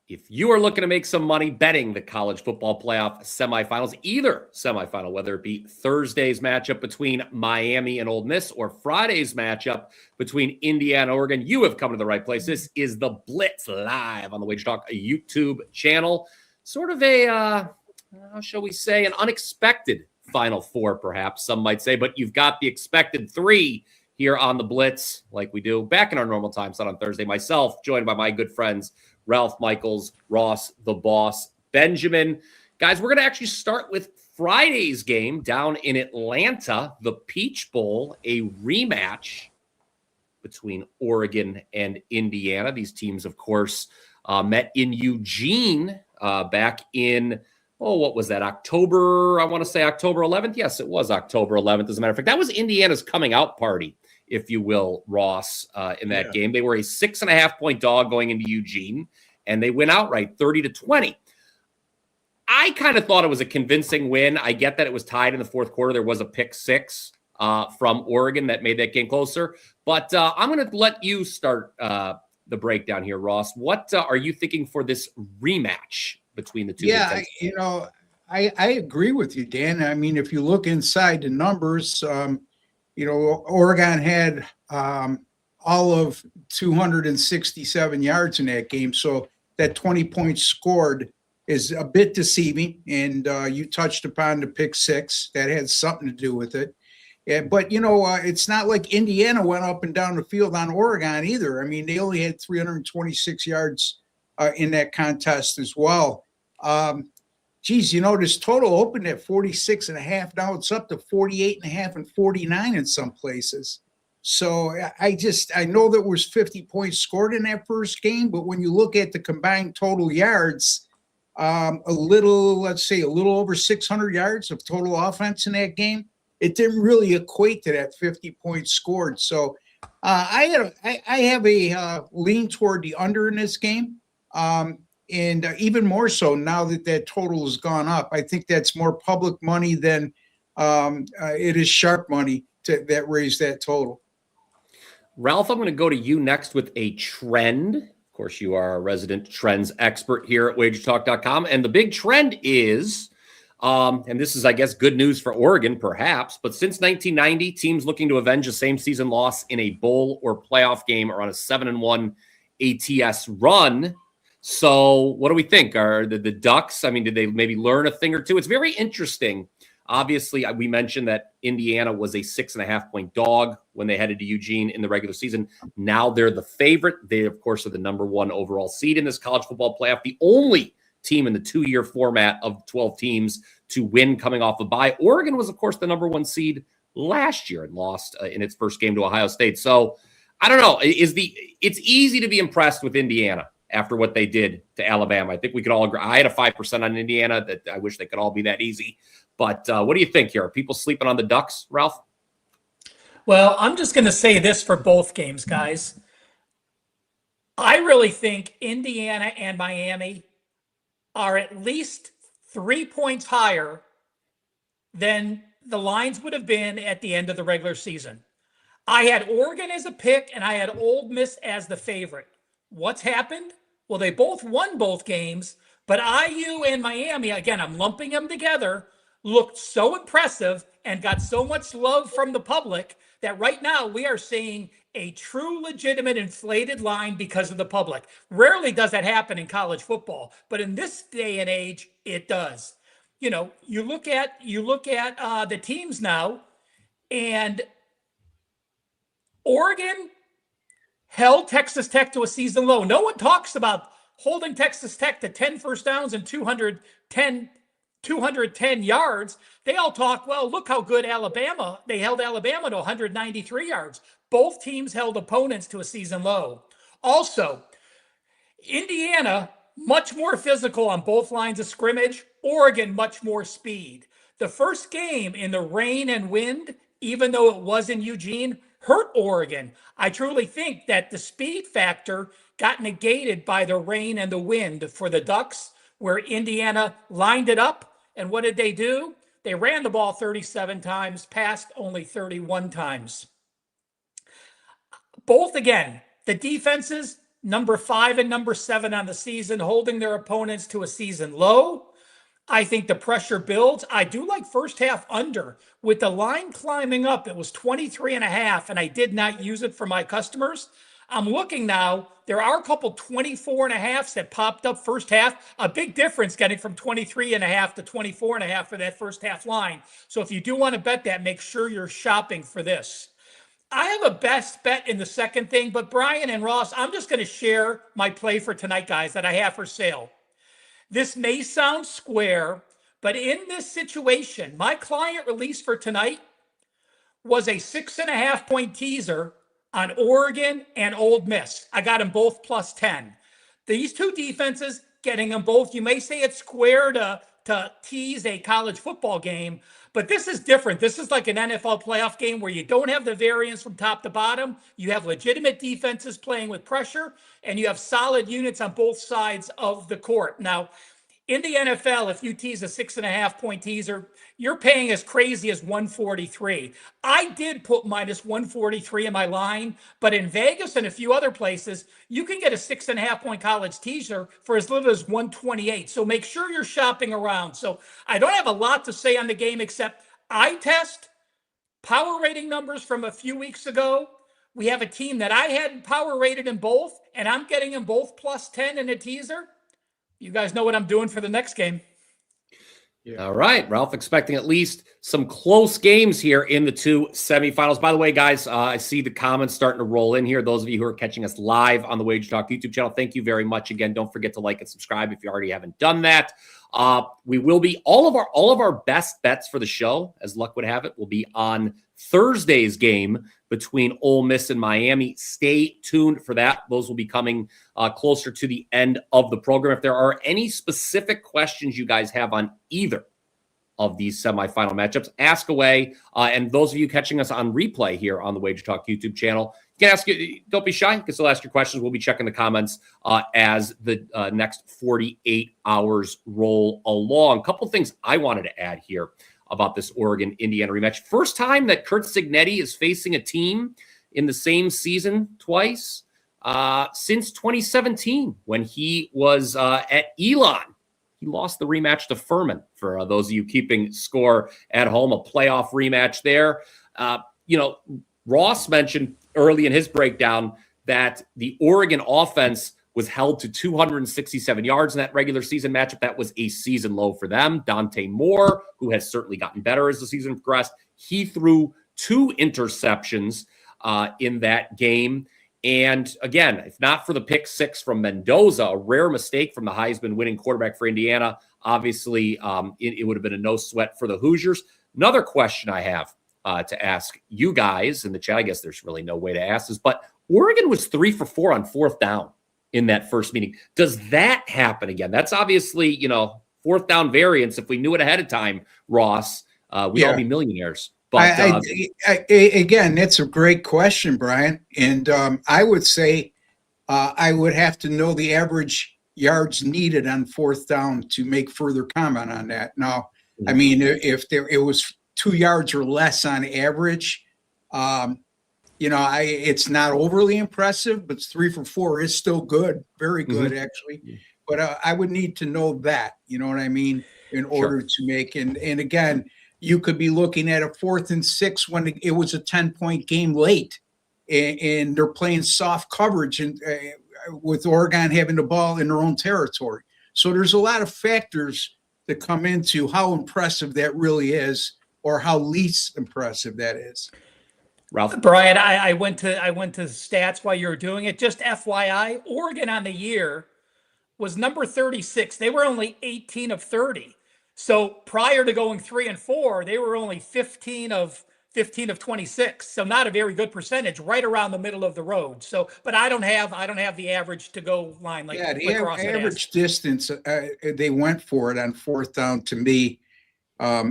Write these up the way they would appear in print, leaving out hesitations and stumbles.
If you are looking to make some money betting the college football playoff semifinals, either semifinal, whether it be Thursday's matchup between Miami and Ole Miss or Friday's matchup between Indiana and Oregon, you have come to the right place. This is the Blitz live on the WagerTalk YouTube channel. Sort of a, how shall we say, an unexpected Final Four, perhaps, some might say, but you've got the expected three here on the Blitz, like we do back in our normal time slot on Thursday. Myself, joined by my good friends, Ralph Michaels, Ross, the Boss, Benjamin. Guys, we're going to actually start with Friday's game down in Atlanta, the Peach Bowl, a rematch between Oregon and Indiana. These teams, of course, met in Eugene back in, what was that, October? I want to say October 11th. Yes, it was October 11th, as a matter of fact. That was Indiana's coming out party, if you will, Ross, in that game. They were a 6.5-point dog going into Eugene, and they went outright 30-20. I kind of thought it was a convincing win. I get that it was tied in the fourth quarter. There was a pick six from Oregon that made that game closer. But I'm going to let you start the breakdown here, Ross. What are you thinking for this rematch between the two? Yeah, I agree with you, Dan. I mean, if you look inside the numbers, Oregon had all of 267 yards in that game. So that 20 points scored is a bit deceiving. And you touched upon the pick six. That had something to do with it. But, it's not like Indiana went up and down the field on Oregon either. I mean, they only had 326 yards in that contest as well. This total opened at 46.5. Now it's up to 48.5 and 49 in some places. So I know there was 50 points scored in that first game, but when you look at the combined total yards, a little over 600 yards of total offense in that game, it didn't really equate to that 50 points scored. So I have a lean toward the under in this game. And even more so now that total has gone up. I think that's more public money than it is sharp money that raised that total. Ralph, I'm going to go to you next with a trend. Of course, you are a resident trends expert here at WagerTalk.com. And the big trend is, and this is, I guess, good news for Oregon, perhaps, but since 1990, teams looking to avenge a same-season loss in a bowl or playoff game are on a 7-1 ATS run. So what do we think? Are the Ducks, did they maybe learn a thing or two? It's very interesting. Obviously, we mentioned that Indiana was a 6.5-point dog when they headed to Eugene in the regular season. Now they're the favorite. They, of course, are the number one overall seed in this college football playoff. The only team in the 2-year format of 12 teams to win coming off a bye. Oregon was, of course, the number one seed last year and lost in its first game to Ohio State. So I don't know. It's easy to be impressed with Indiana after what they did to Alabama. I think we could all agree. I had a 5% on Indiana that I wish they could all be that easy. But what do you think here? Are people sleeping on the Ducks, Ralph? Well, I'm just going to say this for both games, guys. I really think Indiana and Miami are at least 3 points higher than the lines would have been at the end of the regular season. I had Oregon as a pick, and I had Ole Miss as the favorite. What's happened? Well, they both won both games, but IU and Miami, again, I'm lumping them together, looked so impressive and got so much love from the public that right now we are seeing a true, legitimate, inflated line because of the public. Rarely does that happen in college football, but in this day and age, it does. You look at the teams now, and Oregon held Texas Tech to a season low. No one talks about holding Texas Tech to 10 first downs and 210 yards. They all talk, well, look how good Alabama. They held Alabama to 193 yards. Both teams held opponents to a season low. Also, Indiana, much more physical on both lines of scrimmage. Oregon, much more speed. The first game in the rain and wind, even though it was in Eugene, hurt Oregon. I truly think that the speed factor got negated by the rain and the wind for the Ducks, where Indiana lined it up. And what did they do? They ran the ball 37 times, passed only 31 times. Both, again, the defenses number 5 and number 7 on the season, holding their opponents to a season low. I think the pressure builds. I do like first half under. With the line climbing up, it was 23.5, and I did not use it for my customers. I'm looking now. There are a couple 24.5s that popped up first half. A big difference getting from 23.5 to 24.5 for that first half line. So if you do want to bet that, make sure you're shopping for this. I have a best bet in the second thing, but Brian and Ross, I'm just going to share my play for tonight, guys, that I have for sale. This may sound square, but in this situation, my client release for tonight was a 6.5-point teaser on Oregon and Ole Miss. I got them both plus 10. These two defenses, getting them both. You may say it's square to tease a college football game, but this is different. This is like an NFL playoff game where you don't have the variance from top to bottom. You have legitimate defenses playing with pressure, and you have solid units on both sides of the court. Now, in the NFL, if you tease a 6.5-point teaser, you're paying as crazy as 143. I did put minus 143 in my line, but in Vegas and a few other places, you can get a 6.5-point college teaser for as little as 128. So make sure you're shopping around. So I don't have a lot to say on the game except I test power rating numbers from a few weeks ago. We have a team that I had power rated in both, and I'm getting them both plus 10 in a teaser. You guys know what I'm doing for the next game. Yeah. All right, Ralph, expecting at least some close games here in the two semifinals. By the way, guys, I see the comments starting to roll in here. Those of you who are catching us live on the WagerTalk YouTube channel, thank you very much. Again, don't forget to like and subscribe if you already haven't done that. We will be all of our best bets for the show, as luck would have it, will be on Thursday's game between Ole Miss and Miami. Stay tuned for that. Those will be coming closer to the end of the program. If there are any specific questions you guys have on either of these semifinal matchups, ask away. And those of you catching us on replay here on the WagerTalk YouTube channel, you can ask you. Don't be shy. You can still ask your questions. We'll be checking the comments as the next 48 hours roll along. A couple things I wanted to add here about this Oregon-Indiana rematch. First time that Curt Cignetti is facing a team in the same season twice since 2017 when he was at Elon. He lost the rematch to Furman, for those of you keeping score at home, a playoff rematch there. Ross mentioned early in his breakdown that the Oregon offense was held to 267 yards in that regular season matchup. That was a season low for them. Dante Moore, who has certainly gotten better as the season progressed, he threw 2 interceptions in that game. And again, if not for the pick 6 from Mendoza, a rare mistake from the Heisman winning quarterback for Indiana, obviously it would have been a no sweat for the Hoosiers. Another question I have to ask you guys in the chat, I guess there's really no way to ask this, but Oregon was 3 for 4 on 4th down in that first meeting. Does that happen again? That's obviously, 4th down variance. If we knew it ahead of time, Ross, we'd all be millionaires. But again, that's a great question, Brian. And I would say I would have to know the average yards needed on 4th down to make further comment on that. Now, I mean, if it was 2 yards or less on average, it's not overly impressive, but 3 for 4 is still good, very good actually. But I would need to know that, you know what I mean, in order to make. And again, you could be looking at a 4th and 6 when it was a 10-point game late, and they're playing soft coverage and with Oregon having the ball in their own territory. So there's a lot of factors that come into how impressive that really is, or how least impressive that is. Ralph? Brian, I went to stats while you were doing it. Just FYI, Oregon on the year was number 36. They were only 18 of 30. So prior to going 3 and 4, they were only 15 of 26. So not a very good percentage, right around the middle of the road. So, but I don't have the average to go line like the average distance they went for it on 4th down to me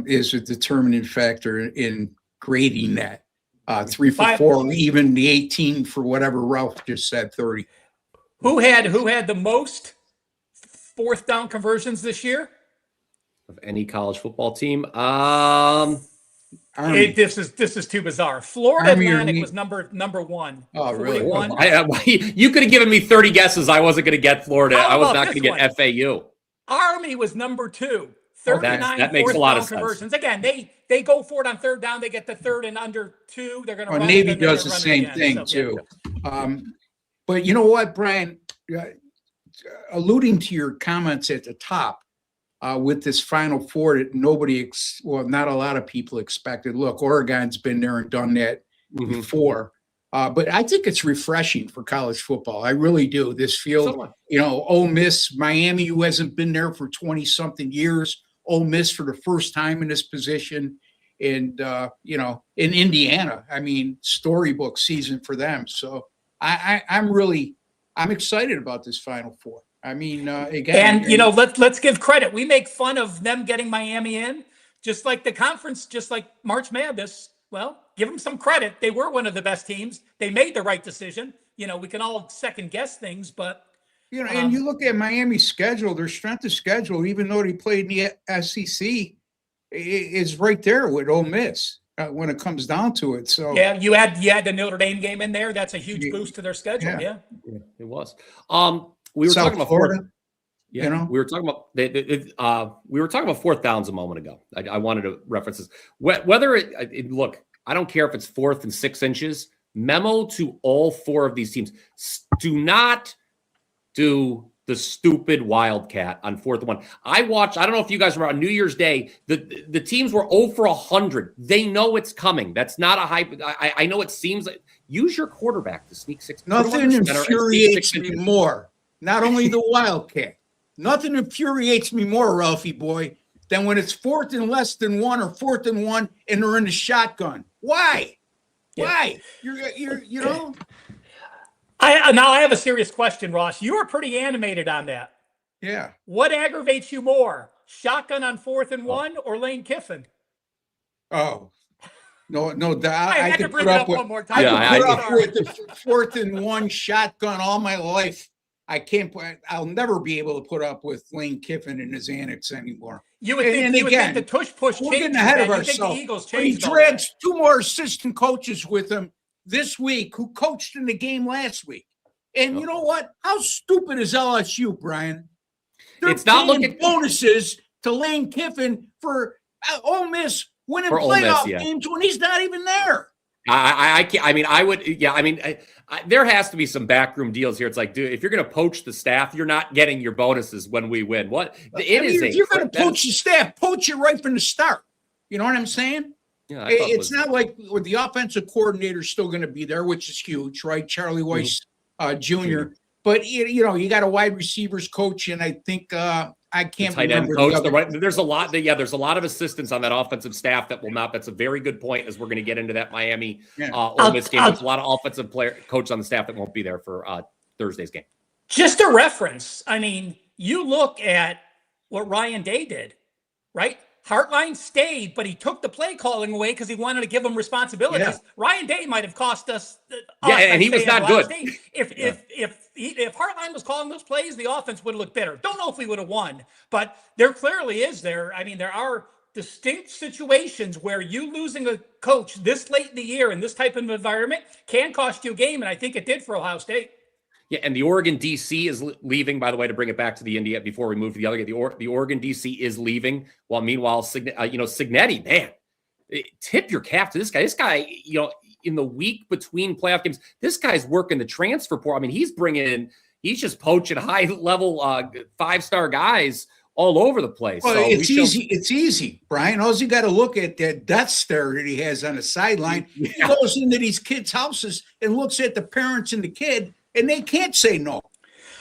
is a determining factor in grading that. 3 for 4, even the 18 for whatever Ralph just said, 30. Who had the most 4th down conversions this year? Of any college football team? Army. This is too bizarre. Florida Army Atlantic was number one. Oh, really? 41. You could have given me 30 guesses. I wasn't going to get Florida. How I was about not going to this get FAU. Army was number 2. Oh, 39 that makes a lot of sense. conversions. Again, they go for it on third down. They get the third and under 2. They're going to run Navy it, then does the run it same again. thing, So, too. yeah. But you know what, Brian? Alluding to your comments at the top, with this Final Four that not a lot of people expected. Look, Oregon's been there and done that before. But I think it's refreshing for college football. I really do. This field, Ole Miss, Miami, who hasn't been there for 20-something years, Ole Miss for the first time in this position. And, in Indiana, I mean, storybook season for them. So I'm excited about this Final Four. I mean, again, and let's give credit. We make fun of them getting Miami in, just like the conference, just like March Madness. Well, give them some credit. They were one of the best teams. They made the right decision. We can all second guess things, but and you look at Miami's schedule, their strength of schedule, even though they played in the SEC, is right there with Ole Miss when it comes down to it. So yeah, you had the Notre Dame game in there. That's a huge boost to their schedule. Yeah, it was. We were South talking about Florida. we were talking about we were talking about fourth downs a moment ago. I wanted to reference this. Whether look, I don't care if it's 4th and 6 inches. Memo to all 4 of these teams: do not do the stupid wildcat on 4th and 1. I don't know if you guys remember on New Year's Day, the teams were 0 for 100. They know it's coming. That's not a hype. I know it seems like use your quarterback to sneak 6. Nothing infuriates me more. Not only the wildcat. Nothing infuriates me more, Ralphie boy, than when it's 4th and less than 1 or 4th and 1 and they're in the shotgun. Why? Yeah. Why? You're Now I have a serious question, Ross. You were pretty animated on that. Yeah. What aggravates you more? Shotgun on 4th and 1 or Lane Kiffin? Oh. No, I had to bring it up one more time. I put up with the 4th and 1 shotgun all my life. I'll never be able to put up with Lane Kiffin and his antics anymore. You would think the tush-push we're changed. Getting ahead of ourselves. The Eagles changed. He drags 2 more assistant coaches with him this week who coached in the game last week. And you know what? How stupid is LSU, Brian? It's not looking bonuses to Lane Kiffin for Ole Miss winning playoff games when he's not even there. There has to be some backroom deals here. It's like, dude, if you're going to poach the staff, you're not getting your bonuses when we win. If you're going to poach the staff, poach it right from the start. You know what I'm saying? Yeah, it's not like with the offensive coordinator still going to be there, which is huge, right? Charlie Weiss Jr. But you got a wide receivers coach, and I think I can't remember the coach. There's a lot. There's a lot of assistants on that offensive staff that will not. That's a very good point. As we're going to get into that Miami Ole Miss game, there's a lot of offensive coach on the staff that won't be there for Thursday's game. Just a reference. I mean, you look at what Ryan Day did, right? Hartline stayed, but he took the play calling away because he wanted to give him responsibilities. Yeah. Ryan Day might have cost us. And he was not good. If Hartline was calling those plays, the offense would have looked better. Don't know if we would have won, but there clearly is there. I mean, there are distinct situations where you losing a coach this late in the year in this type of environment can cost you a game, and I think it did for Ohio State. Yeah, and the Oregon DC is leaving, by the way, to bring it back to the India before we move to the other game. The Oregon DC is leaving, while meanwhile, Cignetti, man, tip your cap to this guy. This guy, in the week between playoff games, this guy's working the transfer portal. I mean, he's just poaching high-level 5-star guys all over the place. Well, so it's easy, Brian. All you got to look at that death stare that he has on the sideline. Yeah. He goes into these kids' houses and looks at the parents and the kid, and they can't say no.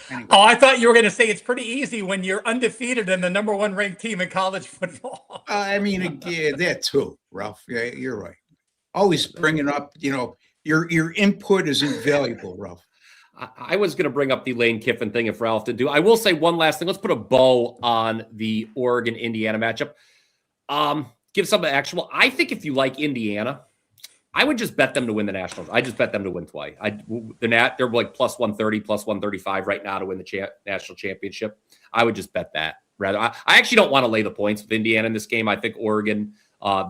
Anyway. Oh, I thought you were going to say it's pretty easy when you're undefeated and the number 1 ranked team in college football. That too, Ralph. Yeah, you're right. Always bringing up, your input is invaluable, Ralph. I was going to bring up the Lane Kiffin thing if Ralph did do. I will say one last thing. Let's put a bow on the Oregon-Indiana matchup. Give something actual. I think if you like Indiana, I would just bet them to win the Nationals. I just bet them to win twice. They're like plus 130, plus 135 right now to win the national championship. I would just bet that rather. I actually don't want to lay the points with Indiana in this game. I think Oregon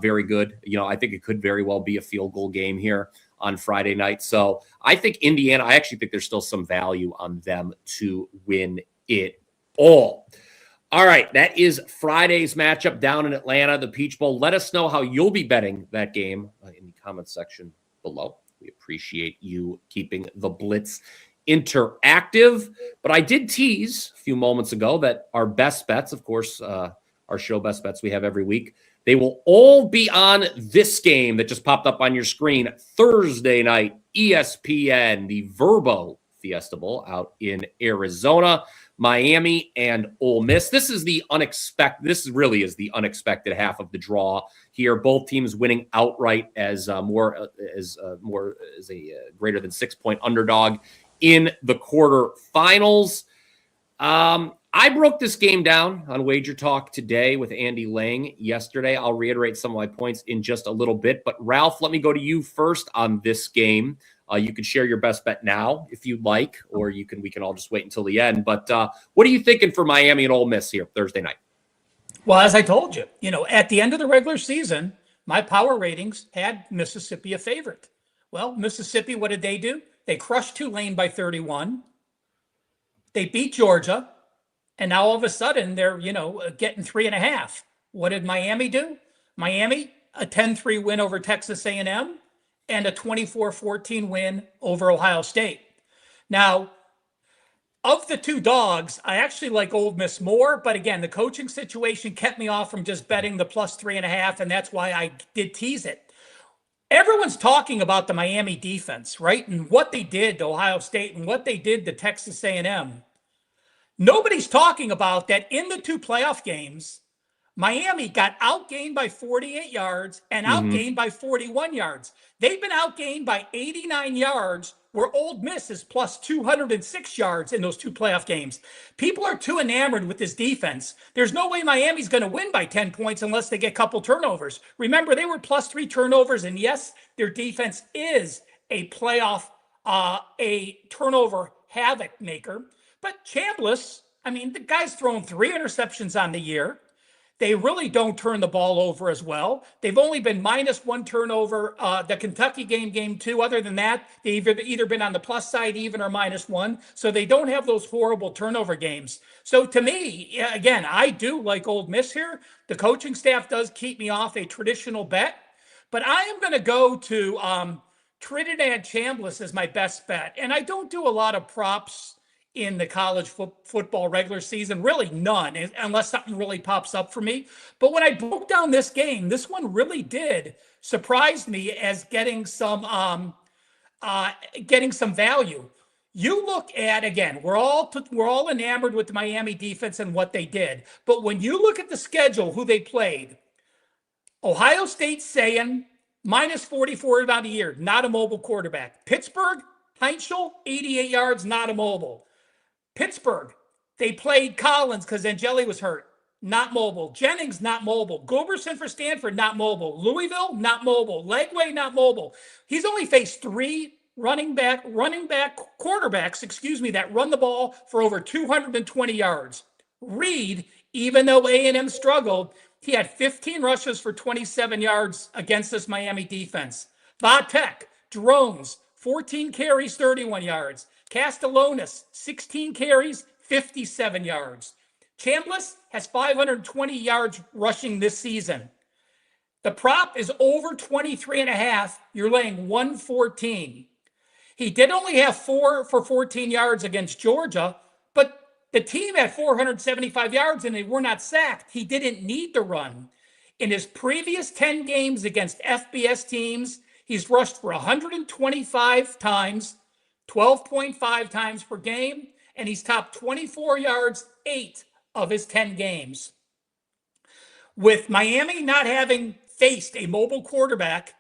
very good. I think it could very well be a field goal game here on Friday night. So I think Indiana, I actually think there's still some value on them to win it all. All right, that is Friday's matchup down in Atlanta, the Peach Bowl. Let us know how you'll be betting that game in the comment section below. We appreciate you keeping the Blitz interactive. But I did tease a few moments ago that our best bets, of course, our show best bets we have every week, they will all be on this game that just popped up on your screen. Thursday night, ESPN, the Verbo Fiesta Bowl out in Arizona. Miami and Ole Miss. This is the unexpected. This really is the unexpected half of the draw here. Both teams winning outright as a greater than 6-point underdog in the quarterfinals. I broke this game down on WagerTalk today with Andy Lang yesterday. I'll reiterate some of my points in just a little bit. But Ralph, let me go to you first on this game. You can share your best bet now if you'd like, or we can all just wait until the end. But what are you thinking for Miami and Ole Miss here Thursday night? Well, as I told you, at the end of the regular season, my power ratings had Mississippi a favorite. Well, Mississippi, what did they do? They crushed Tulane by 31. They beat Georgia. And now all of a sudden they're, getting 3.5. What did Miami do? Miami, a 10-3 win over Texas A&M. And a 24-14 win over Ohio State. Now, of the two dogs, I actually like Ole Miss more, but again, the coaching situation kept me off from just betting the plus 3.5, and that's why I did tease it. Everyone's talking about the Miami defense, right? And what they did to Ohio State and what they did to Texas A&M. Nobody's talking about that in the two playoff games, Miami got outgained by 48 yards and outgained by 41 yards. They've been outgained by 89 yards, where Ole Miss is plus 206 yards in those two playoff games. People are too enamored with this defense. There's no way Miami's going to win by 10 points unless they get a couple turnovers. Remember, they were plus 3 turnovers, and yes, their defense is a playoff, a turnover havoc maker. But Chambliss, the guy's thrown 3 interceptions on the year. They really don't turn the ball over as well. They've only been -1 turnover the Kentucky game 2. Other than that, they've either been on the plus side even or -1. So they don't have those horrible turnover games. So to me, again, I do like Ole Miss here. The coaching staff does keep me off a traditional bet. But I am going to go to Trinidad Chambliss as my best bet. And I don't do a lot of props in the college football regular season, really none, unless something really pops up for me. But when I broke down this game, this one really did surprise me as getting some value. You look at, again, we're all enamored with the Miami defense and what they did. But when you look at the schedule, who they played, Ohio State saying -44 about a year, not a mobile quarterback. Pittsburgh, Heinzel, 88 yards, not a mobile. Pittsburgh, they played Collins because Angeli was hurt. Not mobile. Jennings, not mobile. Goberson for Stanford, not mobile. Louisville, not mobile. Legway, not mobile. He's only faced 3 quarterbacks, that run the ball for over 220 yards. Reed, even though A&M struggled, he had 15 rushes for 27 yards against this Miami defense. Vatek, drones, 14 carries, 31 yards. Castellanos, 16 carries, 57 yards. Chambliss has 520 yards rushing this season. The prop is over 23.5. You're laying 114. He did only have 4 for 14 yards against Georgia, but the team had 475 yards and they were not sacked. He didn't need to run. In his previous 10 games against FBS teams, he's rushed for 125 times, 12.5 times per game, and he's topped 24 yards 8 of his 10 games. With Miami not having faced a mobile quarterback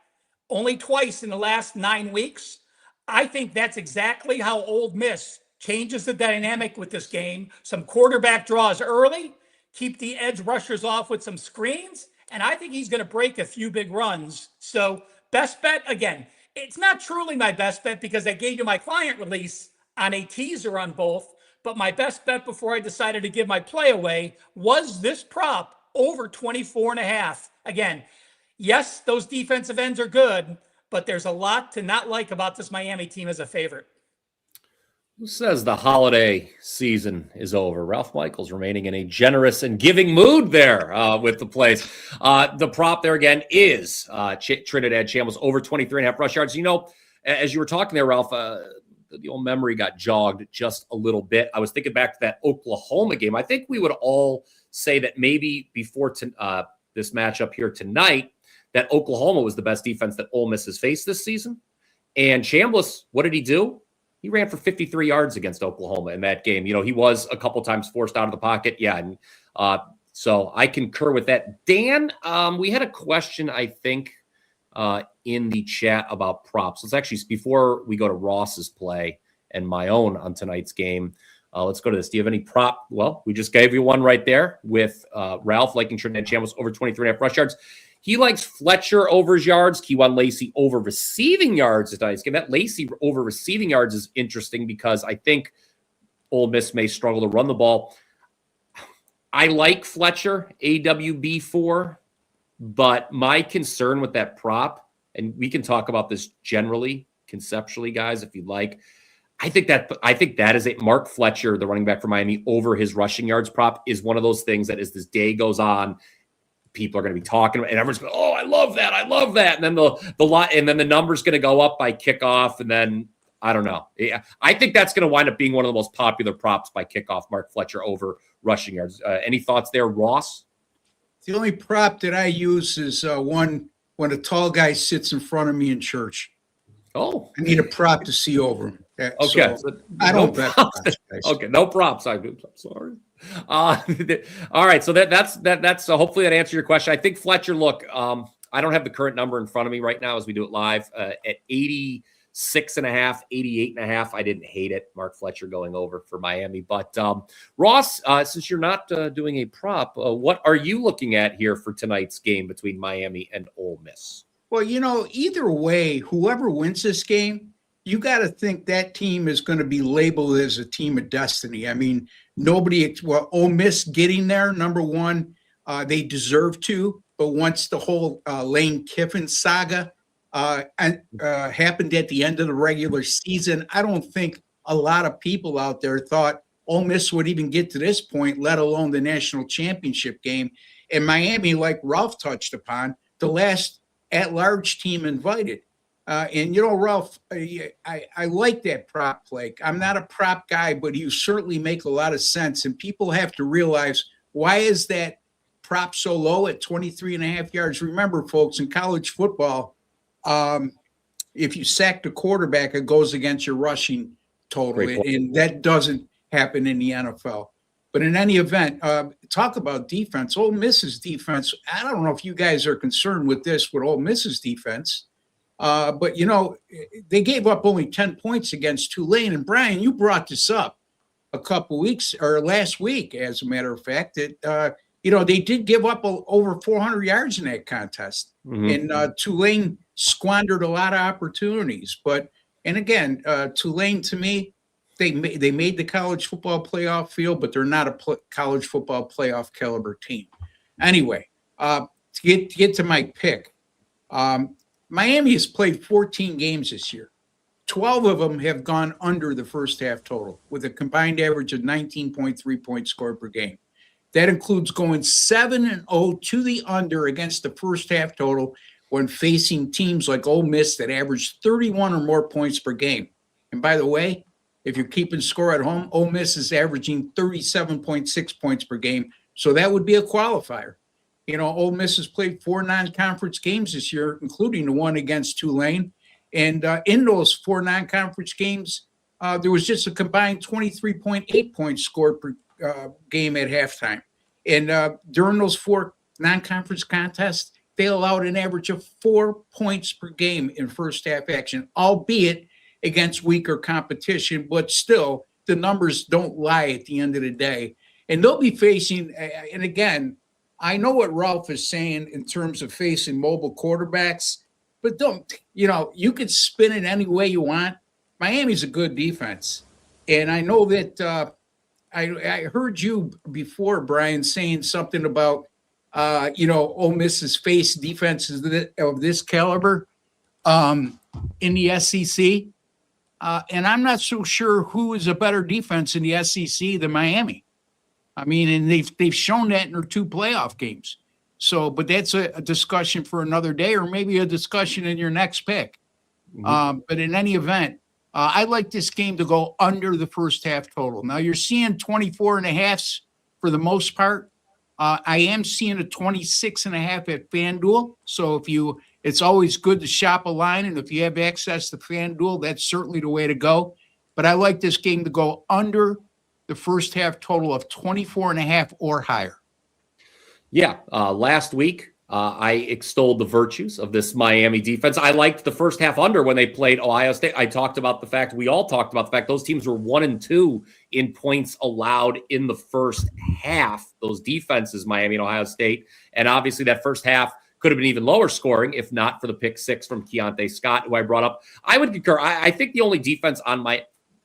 only twice in the last 9 weeks, I think that's exactly how Ole Miss changes the dynamic with this game. Some quarterback draws early, keep the edge rushers off with some screens, and I think he's going to break a few big runs. So best bet, again, it's not truly my best bet because I gave you my client release on a teaser on both, but my best bet before I decided to give my play away was this prop over 24.5. Again, Yes, those defensive ends are good, but there's a lot to not like about this Miami team as a favorite. Who says the holiday season is over? Ralph Michaels remaining in a generous and giving mood there with the plays. The prop there again is Trinidad Shambles over 23.5 rush yards. You know, as you were talking there, Ralph, the old memory got jogged just a little bit. I was thinking back to that Oklahoma game. I think we would all say that maybe before this matchup here tonight, that Oklahoma was the best defense that Ole Miss has faced this season. And Chambliss, what did he do? He ran for 53 yards against Oklahoma in that game. You know, he was a couple times forced out of the pocket. Yeah, and so I concur with that. Dan, we had a question, I think, in the chat about props. Let's actually, before we go to Ross's play and my own on tonight's game, let's go to this. Do you have any prop? Well, we just gave you one right there with Ralph liking Trinidad Shambles over 23.5 rush yards. He likes Fletcher over his yards, Kewan Lacey over receiving yards tonight's game. That Lacey over receiving yards is interesting because I think Ole Miss may struggle to run the ball. I like Fletcher, AWB4, but my concern with that prop, and we can talk about this generally, conceptually, guys, if you'd like. I think that is a Mark Fletcher, the running back for Miami, over his rushing yards prop is one of those things that as this day goes on, people are going to be talking about, and everyone's going, "Oh, I love that. And then the number's going to go up by kickoff. And then I don't know. Yeah, I think that's going to wind up being one of the most popular props by kickoff, Mark Fletcher over rushing yards. Any thoughts there, Ross? The only prop that I use is one when a tall guy sits in front of me in church. Oh, I need a prop to see over him. Okay. So I don't bet. Okay, no props. I'm sorry. All right, so that's hopefully that answered your question. I think Fletcher. Look, I don't have the current number in front of me right now as we do it live at 86.5, 88.5. I didn't hate it. Mark Fletcher going over for Miami, but Ross, since you're not doing a prop, what are you looking at here for tonight's game between Miami and Ole Miss? Well, you know, either way, whoever wins this game, you got to think that team is going to be labeled as a team of destiny. I mean, Ole Miss getting there, number one, they deserve to. But once the whole Lane Kiffin saga happened at the end of the regular season, I don't think a lot of people out there thought Ole Miss would even get to this point, let alone the national championship game. And Miami, like Ralph touched upon, the last at-large team invited. And, you know, Ralph, I like that prop play. I'm not a prop guy, but you certainly make a lot of sense. And people have to realize, why is that prop so low at 23.5 yards? Remember, folks, in college football, if you sack the quarterback, it goes against your rushing total. And that doesn't happen in the NFL. But in any event, talk about defense. Ole Miss's defense, I don't know if you guys are concerned with this, with Ole Miss's defense. But, you know, they gave up only 10 points against Tulane. And, Brian, you brought this up a couple weeks or last week, as a matter of fact, that, you know, they did give up over 400 yards in that contest. Mm-hmm. And Tulane squandered a lot of opportunities. And again, Tulane, to me, they made the college football playoff field, but they're not a college football playoff caliber team. Anyway, to get to my pick, Miami has played 14 games this year. 12 of them have gone under the first half total with a combined average of 19.3 points scored per game. That includes going 7-0 to the under against the first half total when facing teams like Ole Miss that average 31 or more points per game. And by the way, if you're keeping score at home, Ole Miss is averaging 37.6 points per game. So that would be a qualifier. You know, Ole Miss has played 4 non-conference games this year, including the one against Tulane. And in those 4 non-conference games, there was just a combined 23.8 points scored per game at halftime. And during those 4 non-conference contests, they allowed an average of 4 points per game in first half action, albeit against weaker competition. But still, the numbers don't lie at the end of the day. And they'll be facing, and again, I know what Ralph is saying in terms of facing mobile quarterbacks, but don't, you know, you could spin it any way you want. Miami's a good defense. And I know that I heard you before, Brian, saying something about Ole Miss has faced defenses of this caliber in the SEC. And I'm not so sure who is a better defense in the SEC than Miami. I mean, and they've shown that in their 2 playoff games. So, but that's a discussion for another day, or maybe a discussion in your next pick. But in any event, I like this game to go under the first half total. Now you're seeing 24.5s for the most part. I am seeing a 26.5 at FanDuel. So it's always good to shop a line. And if you have access to FanDuel, that's certainly the way to go. But I like this game to go under the first half total of 24.5 or higher. Yeah. Last week, I extolled the virtues of this Miami defense. I liked the first half under when they played Ohio State. We all talked about the fact those teams were 1 and 2 in points allowed in the first half, those defenses, Miami and Ohio State. And obviously that first half could have been even lower scoring if not for the pick 6 from Keontae Scott, who I brought up. I would concur. I think the only defense on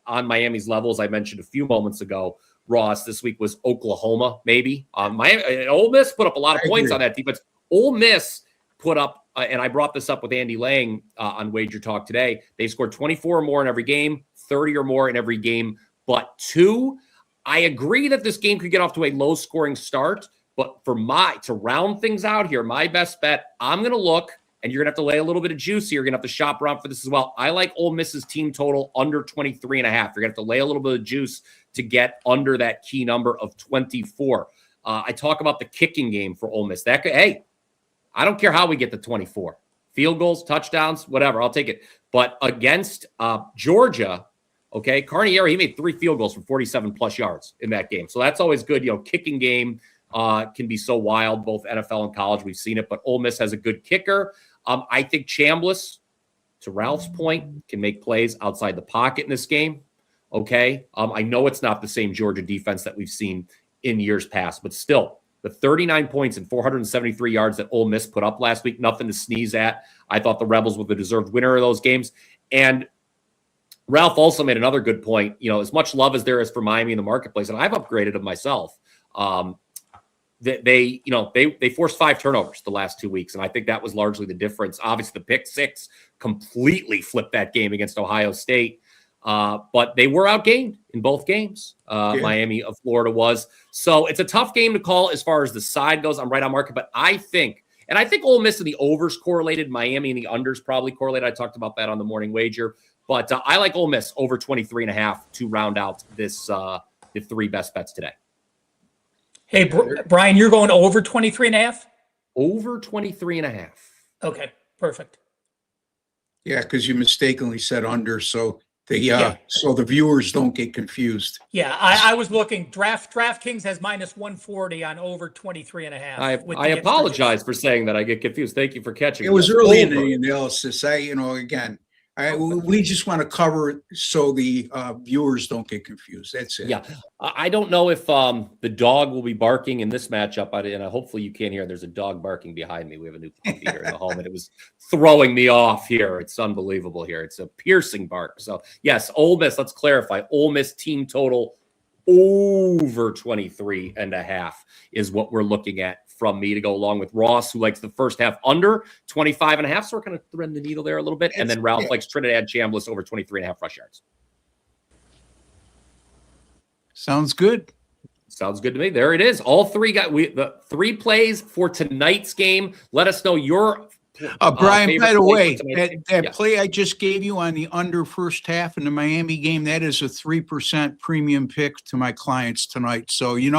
Miami's level, as I mentioned a few moments ago, Ross, this week was Oklahoma, maybe. Miami, Ole Miss put up a lot of points on that defense. Ole Miss put up, and I brought this up with Andy Lang on WagerTalk today. They scored 24 or more in every game, 30 or more in every game, but 2. I agree that this game could get off to a low-scoring start, but to round things out here, my best bet, I'm going to look, and you're going to have to lay a little bit of juice here. You're going to have to shop around for this as well. I like Ole Miss's team total under 23.5. You're going to have to lay a little bit of juice to get under that key number of 24. I talk about the kicking game for Ole Miss. I don't care how we get to 24. Field goals, touchdowns, whatever. I'll take it. But against Georgia, okay, Carnieri, he made 3 field goals from 47-plus yards in that game. So that's always good. Kicking game can be so wild, both NFL and college. We've seen it. But Ole Miss has a good kicker. I think Chambliss, to Ralph's point, can make plays outside the pocket in this game. Okay? I know it's not the same Georgia defense that we've seen in years past, but still, the 39 points and 473 yards that Ole Miss put up last week, nothing to sneeze at. I thought the Rebels were the deserved winner of those games. And Ralph also made another good point. As much love as there is for Miami in the marketplace, and I've upgraded them myself, they forced 5 turnovers the last 2 weeks, and I think that was largely the difference. Obviously, the pick 6 completely flipped that game against Ohio State. But they were outgained in both games. Miami of Florida was. So it's a tough game to call as far as the side goes. I'm right on market, but I think Ole Miss and the overs correlated. Miami and the unders probably correlated. I talked about that on the morning wager, but I like Ole Miss over 23.5 to round out this, the 3 best bets today. Hey, Brian, you're going over 23.5? Over 23.5. Okay, perfect. Yeah, because you mistakenly said under, so the viewers don't get confused. Yeah, I was looking. DraftKings has minus 140 on over 23.5. I apologize for saying that. I get confused. Thank you for catching. It was early in the analysis. We just want to cover it so the viewers don't get confused. That's it. Yeah, I don't know if the dog will be barking in this matchup. And hopefully you can't hear. There's a dog barking behind me. We have a new puppy here in the home, and it was throwing me off here. It's unbelievable here. It's a piercing bark. So yes, Ole Miss. Let's clarify. Ole Miss team total over 23.5 is what we're looking at from me to go along with Ross, who likes the first half under 25.5. So we're kind of threading the needle there a little bit. And then Ralph likes Trinidad Chambliss over 23.5 rush yards. Sounds good. Sounds good to me. There it is. All 3 the 3 plays for tonight's game. Let us know your Brian, by the way, that play I just gave you on the under first half in the Miami game, that is a 3% premium pick to my clients tonight. So, you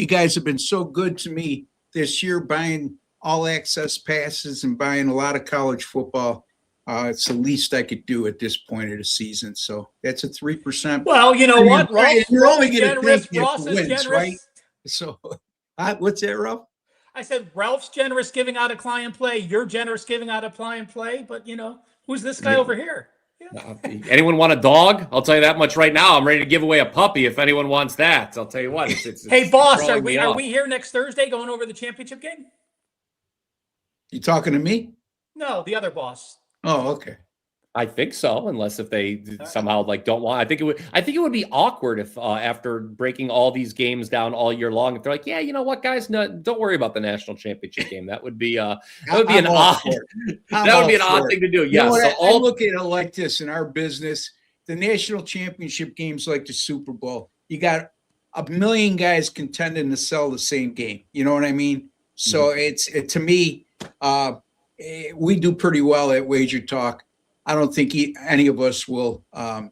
guys have been so good to me this year, buying all access passes and buying a lot of college football. It's the least I could do at this point of the season. So that's a 3%. Well, you know what? You're only going to Ross is generous, right? So what's that, Ralph? I said Ralph's generous giving out a client play. You're generous giving out a client play. But, who's this guy over here? Yeah. Anyone want a dog? I'll tell you that much right now. I'm ready to give away a puppy if anyone wants that. I'll tell you what. Hey, boss, are we here next Thursday going over the championship game? You talking to me? No, the other boss. Oh, okay. I think so, unless if they somehow like don't want. I think it would be awkward if after breaking all these games down all year long, if they're like, yeah, you know what, guys, no, don't worry about the national championship game. That would be an odd thing to do. Yeah. So So I look at it like this in our business: the national championship games, like the Super Bowl, you got a million guys contending to sell the same game. You know what I mean? So to me, we do pretty well at WagerTalk. I don't think any of us will have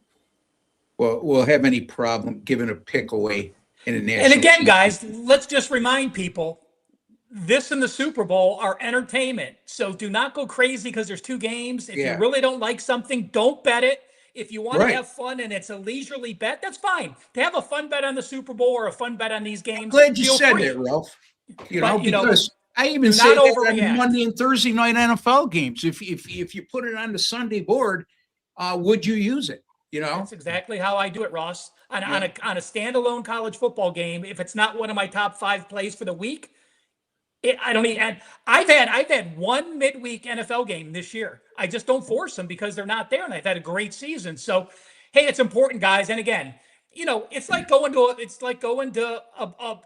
any problem giving a pick away in a national. And again, guys, let's just remind people, this and the Super Bowl are entertainment. So do not go crazy because there's 2 games. If you really don't like something, don't bet it. If you want to have fun and it's a leisurely bet, that's fine. To have a fun bet on the Super Bowl or a fun bet on these games, I'm glad you said that, Ralph. Because I even say that on Monday and Thursday night NFL games. If you put it on the Sunday board, would you use it? That's exactly how I do it, Ross. On a standalone college football game, if it's not one of my top 5 plays for the week, I don't even. I've had one midweek NFL game this year. I just don't force them because they're not there, and I've had a great season. So, hey, it's important, guys. And again, it's like going to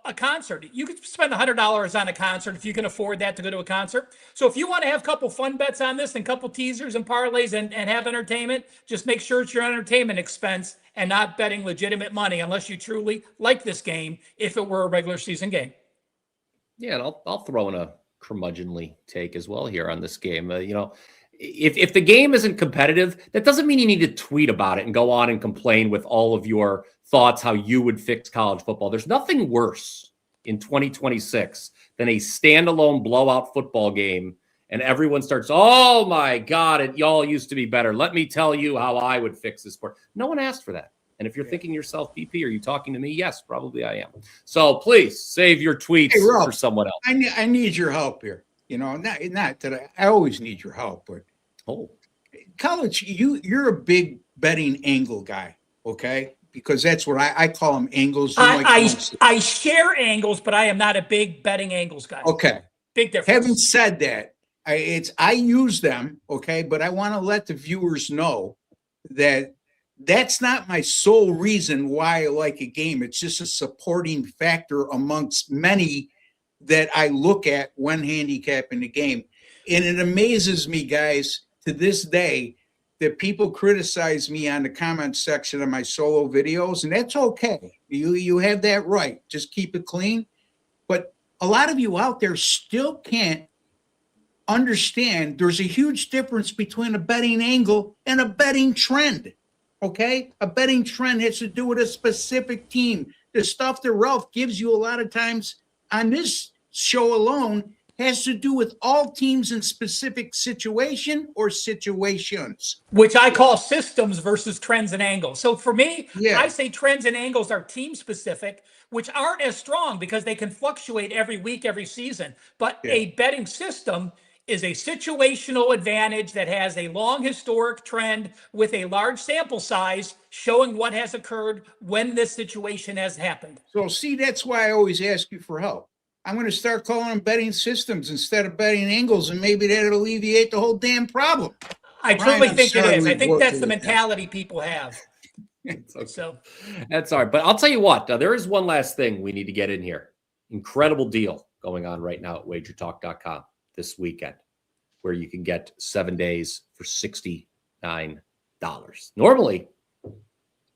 a concert. You could spend $100 on a concert if you can afford that to go to a concert. So if you want to have a couple fun bets on this and a couple teasers and parlays and have entertainment, just make sure it's your entertainment expense and not betting legitimate money unless you truly like this game if it were a regular season game. Yeah, and I'll throw in a curmudgeonly take as well here on this game. If the game isn't competitive, that doesn't mean you need to tweet about it and go on and complain with all of your thoughts how you would fix college football. There's nothing worse in 2026 than a standalone blowout football game and everyone starts, oh my God, y'all used to be better. Let me tell you how I would fix this sport. No one asked for that. And if you're thinking yourself, BP, are you talking to me? Yes, probably I am. So please save your tweets for someone else. I need your help here. Not that I always need your help, but college, you're a big betting angle guy, okay? Because that's what I call them, angles. I share angles, but I am not a big betting angles guy. Okay, big difference. Having said that, I use them, okay, but I want to let the viewers know that that's not my sole reason why I like a game. It's just a supporting factor amongst many that I look at when handicapping the game. And it amazes me, guys, to this day, that people criticize me on the comment section of my solo videos, and that's okay. You have that right. Just keep it clean. But a lot of you out there still can't understand there's a huge difference between a betting angle and a betting trend. Okay? A betting trend has to do with a specific team. The stuff that Ralph gives you a lot of times on this show alone has to do with all teams in specific situation or situations. Which I call systems versus trends and angles. So for me, I say trends and angles are team specific, which aren't as strong because they can fluctuate every week, every season. But a betting system is a situational advantage that has a long historic trend with a large sample size showing what has occurred when this situation has happened. So see, that's why I always ask you for help. I'm going to start calling them betting systems instead of betting angles, and maybe that'll alleviate the whole damn problem. I truly think it is. I think that's the mentality people have. So that's all right. But I'll tell you what, there is one last thing we need to get in here. Incredible deal going on right now at WagerTalk.com this weekend, where you can get 7 days for $69. Normally,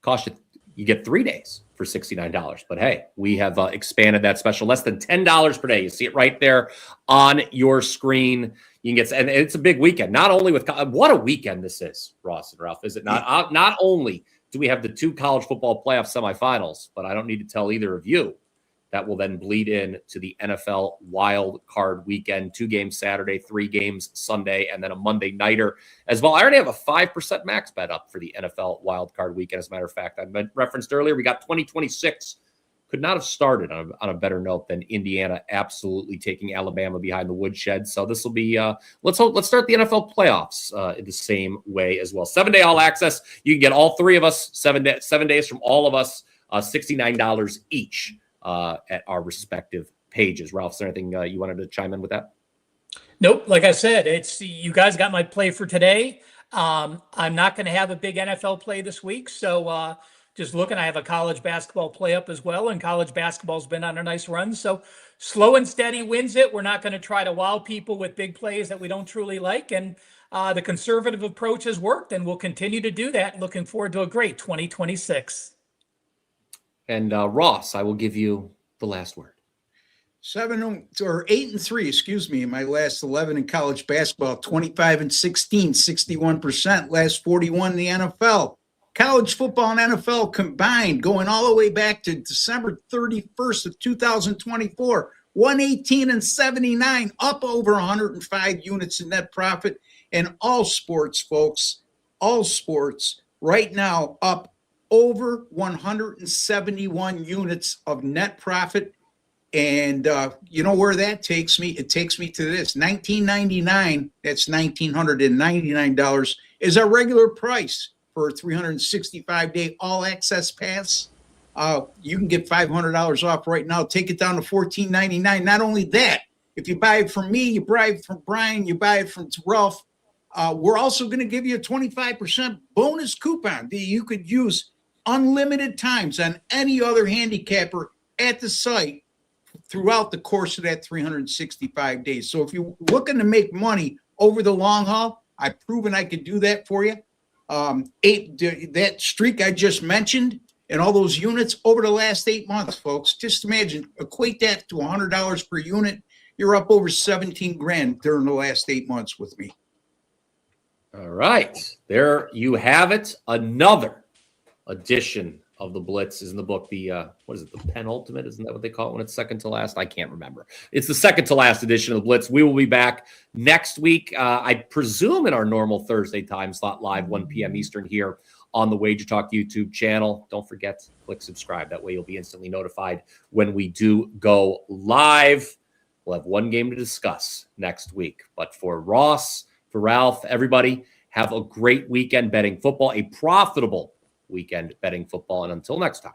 cost you get 3 days for $69. But hey, we have expanded that special, less than $10 per day. You see it right there on your screen. You can get, and it's a big weekend. Not only with what a weekend this is, Ross and Ralph, is it not? Not only do we have the 2 college football playoff semifinals, but I don't need to tell either of you that will then bleed in to the NFL wild card weekend, 2 games Saturday, 3 games Sunday, and then a Monday nighter as well. I already have a 5% max bet up for the NFL wild card weekend. As a matter of fact, I referenced earlier, we got 2026. Could not have started on a better note than Indiana absolutely taking Alabama behind the woodshed. So this will be, let's start the NFL playoffs in the same way as well. 7-day all access. You can get all 3 of us, 7 days from all of us, $69 each. At our respective pages. Ralph, is there anything you wanted to chime in with that? Nope. Like I said, it's you guys got my play for today. I'm not going to have a big NFL play this week. So just looking, I have a college basketball play up as well. And college basketball's been on a nice run. So slow and steady wins it. We're not going to try to wow people with big plays that we don't truly like. And the conservative approach has worked, and we'll continue to do that. Looking forward to a great 2026. And Ross, I will give you the last word. 8-3, excuse me, in my last 11 in college basketball, 25-16, 61%, last 41 in the NFL. College football and NFL combined, going all the way back to December 31st of 2024, 118-79, up over 105 units in net profit. And all sports, folks, all sports right now up over 171 units of net profit. And you know where that takes me? It takes me to this. $19.99, that's $1,999, is our regular price for a 365-day all-access pass. You can get $500 off right now. Take it down to $14.99. Not only that, if you buy it from me, you buy it from Brian, you buy it from Ralph, we're also going to give you a 25% bonus coupon that you could use unlimited times on any other handicapper at the site throughout the course of that 365 days. So if you're looking to make money over the long haul, I've proven I could do that for you. That streak I just mentioned and all those units over the last 8 months, folks, just imagine, equate that to $100 per unit. You're up over 17 grand during the last 8 months with me. All right. There you have it. Another edition of the Blitz is in the book. The what is it? The penultimate? Isn't that what they call it when it's second to last? I can't remember. It's the second to last edition of the Blitz. We will be back next week. I presume in our normal Thursday time slot, live 1 p.m. Eastern here on the WagerTalk YouTube channel. Don't forget to click subscribe. That way you'll be instantly notified when we do go live. We'll have one game to discuss next week. But for Ross, for Ralph, everybody, have a great weekend betting football, a profitable weekend betting football. And until next time.